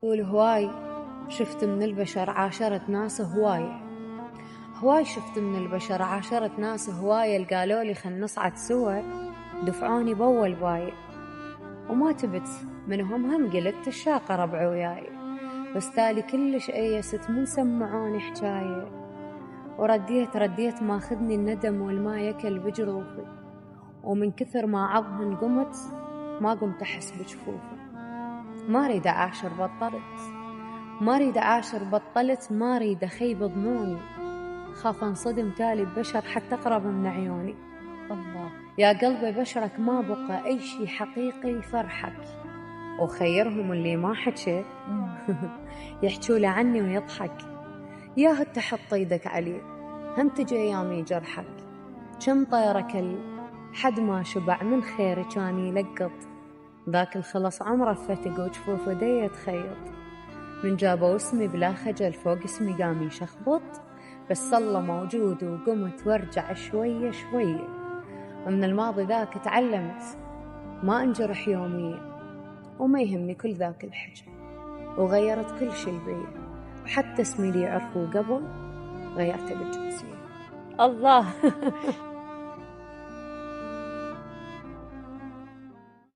قول هواي. شفت من البشر عاشرة ناس هواي شفت من البشر عاشرة ناس هواية قالولي خل نصعد سوا، دفعوني بأول باي وما تبت منهم هم قلت الشاقة ربع وياي، بس تالي كلش أيست من سمعوني حجاية، ورديت ماخذني الندم والما يكل بجروفي، ومن كثر ما عضهن قمت ما قمت أحس بجفوفي. ما أريد أعاشر بطلت، ما أريد أخيب ظنوني، خاف انصدم تالي ببشر حتى أقرب من عيوني. الله. يا قلبي بشرك ما بقى أي شي حقيقي يفرحك، وخيرهم اللي ما حكى يحكوا له عني ويضحك. يا تحط ايدك عليه هم تجي أيامي جرحك، كم طيرك حد ما شبع من خير كان يلقط، ذاك الخلص عمره فتق وجفوفه دي يتخيط، من جابوا اسمي بلا خجل فوق اسمي قام يشخبط، بس الله موجود وقمت وارجع شوية شوية، ومن الماضي ذاك تعلمت ما انجرح يوميا، وما يهمني كل ذاك الحجم، وغيرت كل شي بي، وحتى اسمي اللي يعرفوه قبل غيرته بالجنسية. الله.